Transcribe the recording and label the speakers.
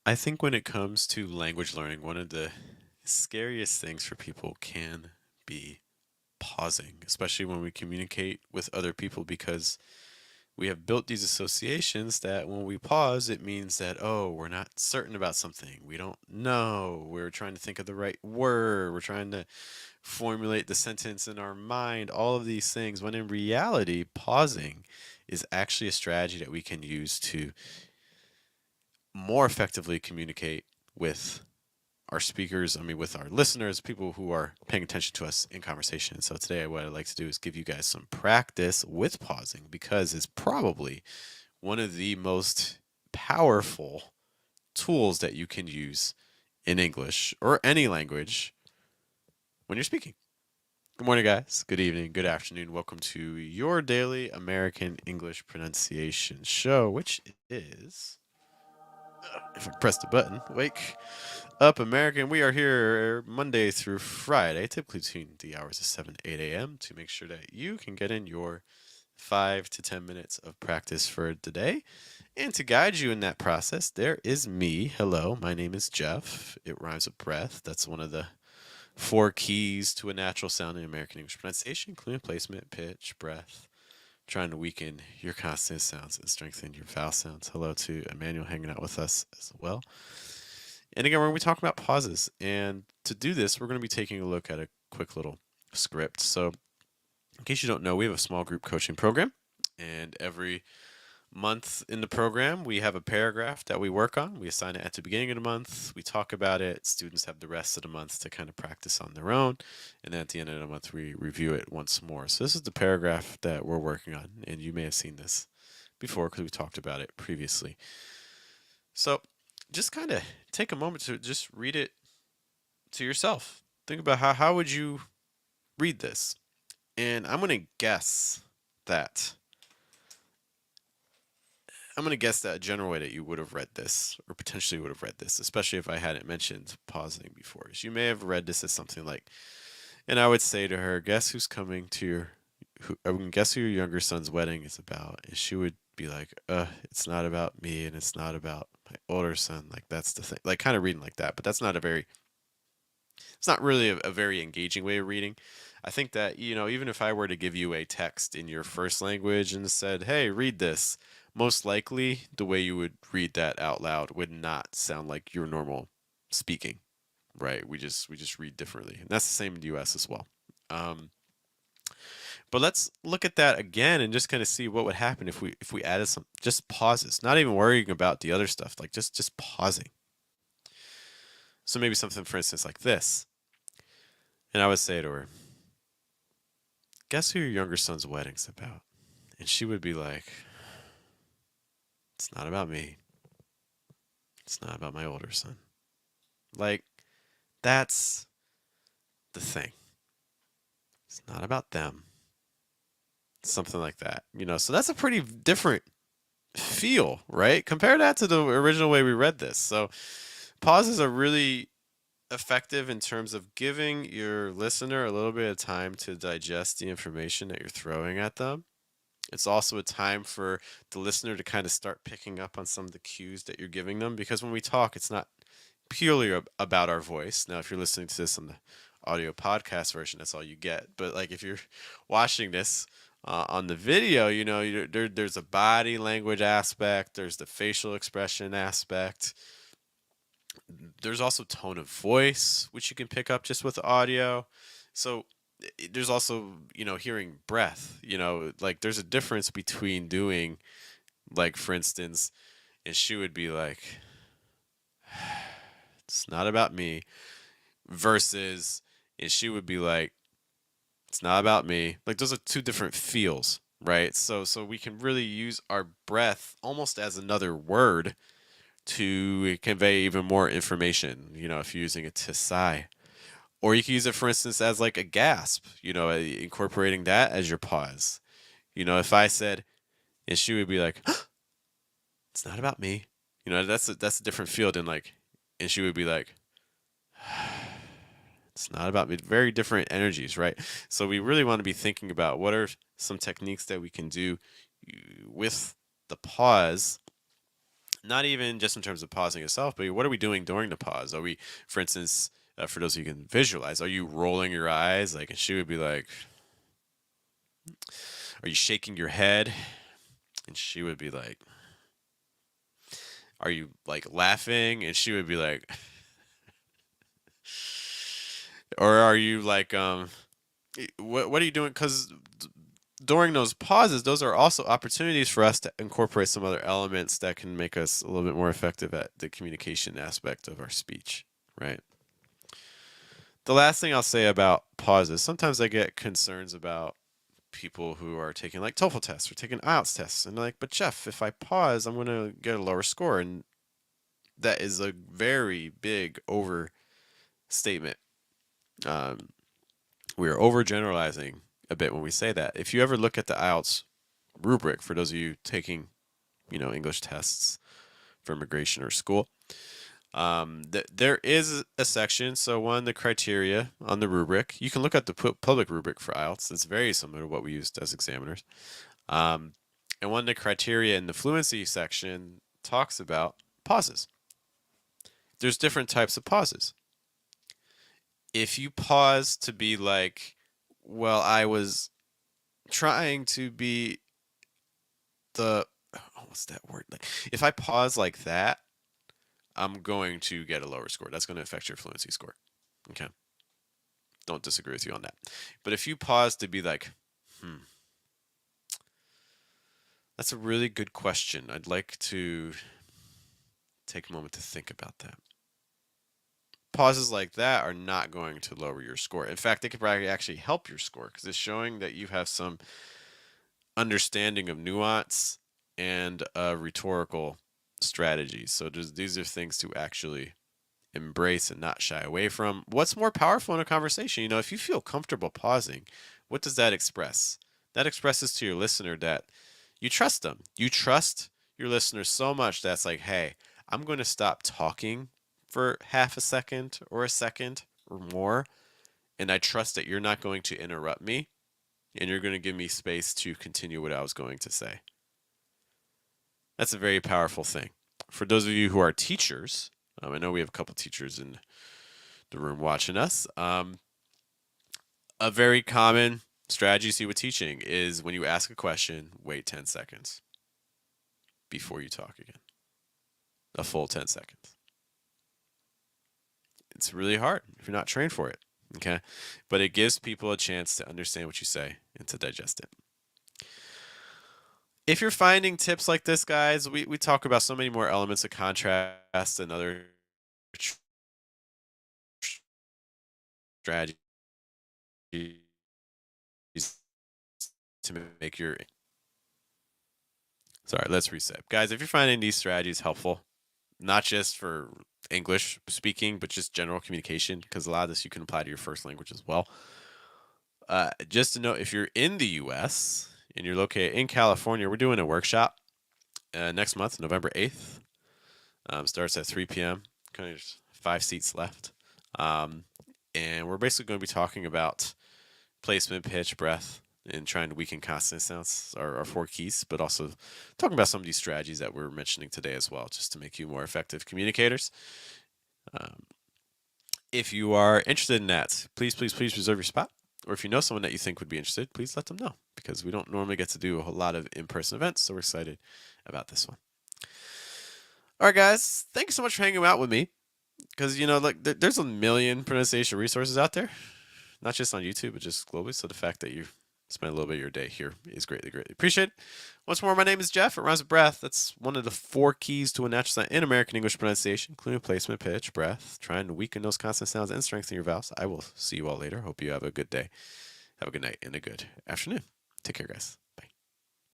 Speaker 1: I think when it comes to language learning, one of the scariest things for people can be pausing, especially when we communicate with other people, because we have built these associations that when we pause, it means that, oh, we're not certain about something. We don't know. We're trying to think of the right word. We're trying to formulate the sentence in our mind, all of these things, when in reality, pausing is actually a strategy that we can use to more effectively communicate with our speakers, with our listeners, people who are paying attention to us in conversation. So today, what I'd like to do is give you guys some practice with pausing because it's probably one of the most powerful tools that you can use in English or any language when you're speaking. Good morning, guys. Good evening. Good afternoon. Welcome to your daily American English pronunciation show, which is, if I press the button, wake up American. We are here Monday through Friday, typically between the hours of 7 to 8 a.m., to make sure that you can get in your 5 to 10 minutes of practice for today. And to guide you in that process, there is me. Hello, my name is Jeff. It rhymes with breath. That's one of the four keys to a natural sounding American English pronunciation, including placement, pitch, breath. Trying to weaken your consonant sounds and strengthen your vowel sounds. Hello to Emmanuel hanging out with us as well. And again, we're going to be talking about pauses. And to do this, we're going to be taking a look at a quick little script. So, in case you don't know, we have a small group coaching program. And every month in the program, we have a paragraph that we work on. We assign it at the beginning of the month. We talk about it. Students have the rest of the month to kind of practice on their own. And then at the end of the month, we review it once more. So, this is the paragraph that we're working on. And you may have seen this before because we talked about it previously. So, just kind of take a moment to just read it to yourself. Think about how would you read this? And that I'm going to guess that a general way that you would have read this, or potentially would have read this, especially if I hadn't mentioned pausing before, is you may have read this as something like, and I would say to her, guess who's coming to guess who your younger son's wedding is about? And she would be like, it's not about me and it's not about my older son. Like, that's the thing. Like, kind of reading like that, but it's not really a very engaging way of reading. I think that, even if I were to give you a text in your first language and said, hey, read this, most likely the way you would read that out loud would not sound like your normal speaking, right? We just read differently. And that's the same in the US as well. Um, but let's look at that again and just kind of see what would happen if we added some just pauses, not even worrying about the other stuff, like just pausing. So maybe something, for instance, like this. And I would say to her, guess who your younger son's wedding's about? And she would be like, it's not about me. It's not about my older son. Like, that's the thing. It's not about them. Something like that. So that's a pretty different feel, right? Compare that to the original way we read this. So pauses are really effective in terms of giving your listener a little bit of time to digest the information that you're throwing at them. It's also a time for the listener to kind of start picking up on some of the cues that you're giving them, because when we talk, it's not purely about our voice. Now, if you're listening to this on the audio podcast version, that's all you get. But like if you're watching this on the video, there's a body language aspect, there's the facial expression aspect, there's also tone of voice, which you can pick up just with audio. So there's also, hearing breath, like there's a difference between doing, like, for instance, and she would be like, it's not about me, versus, and she would be like, it's not about me. Like, those are two different feels, right? So we can really use our breath almost as another word to convey even more information, if you're using it to sigh. Or you can use it, for instance, as like a gasp, incorporating that as your pause. If I said, and she would be like, it's not about me. That's a different feel than like, and she would be like, it's not about me. Very different energies, right? So we really want to be thinking about what are some techniques that we can do with the pause Not even just in terms of pausing itself, but what are we doing during the pause? Are we, for instance, for those of you who can visualize, are you rolling your eyes? Like, and she would be like, are you shaking your head? And she would be like, are you like laughing? And she would be like, or are you like, what are you doing? Because during those pauses, those are also opportunities for us to incorporate some other elements that can make us a little bit more effective at the communication aspect of our speech, right? The last thing I'll say about pauses, sometimes I get concerns about people who are taking like TOEFL tests or taking IELTS tests, and they're like, but Jeff, if I pause, I'm going to get a lower score. And that is a very big overstatement. Um, we are overgeneralizing a bit when we say that. If you ever look at the IELTS rubric, for those of you taking, English tests for immigration or school, there is a section. So one, the criteria on the rubric. You can look at the public rubric for IELTS. It's very similar to what we used as examiners. Um, and one of the criteria in the fluency section talks about pauses. There's different types of pauses. If you pause to be like, well, I was trying to be the, what's that word? Like, if I pause like that, I'm going to get a lower score. That's going to affect your fluency score. Okay. Don't disagree with you on that. But if you pause to be like, that's a really good question. I'd like to take a moment to think about that. Pauses like that are not going to lower your score. In fact, they could probably actually help your score because it's showing that you have some understanding of nuance and rhetorical strategies. So these are things to actually embrace and not shy away from. What's more powerful in a conversation? If you feel comfortable pausing, what does that express? That expresses to your listener that you trust them. You trust your listener so much that's like, hey, I'm going to stop talking for half a second or a second or more, and I trust that you're not going to interrupt me and you're going to give me space to continue what I was going to say. That's a very powerful thing. For those of you who are teachers, I know we have a couple teachers in the room watching us. A very common strategy you see with teaching is when you ask a question, wait 10 seconds before you talk again. A full 10 seconds. It's really hard if you're not trained for it. Okay. But it gives people a chance to understand what you say and to digest it. If you're finding tips like this, guys, we talk about so many more elements of contrast and other strategies to make your. Sorry, let's reset. Guys, if you're finding these strategies helpful, not just for English speaking, but just general communication, because a lot of this you can apply to your first language as well. Just to know, if you're in the US and you're located in California, we're doing a workshop next month, November 8th. Starts at 3 p.m. Kind of 5 seats left. And we're basically going to be talking about placement, pitch, breath, and trying to weaken consonant sounds, our 4 keys, but also talking about some of these strategies that we're mentioning today as well, just to make you more effective communicators. If you are interested in that, please reserve your spot. Or if you know someone that you think would be interested, please let them know, because we don't normally get to do a whole lot of in-person events, so we're excited about this one. All right, guys, thank you so much for hanging out with me, because, there's a million pronunciation resources out there, not just on YouTube, but just globally. So the fact that you spend a little bit of your day here is greatly appreciated. Once more, my name is Jeff. It rhymes with breath. That's one of the 4 keys to a natural sound in American English pronunciation, including placement, pitch, breath, trying to weaken those consonant sounds and strengthen your vowels. I will see you all later. Hope you have a good day, have a good night, and a good afternoon. Take care, guys.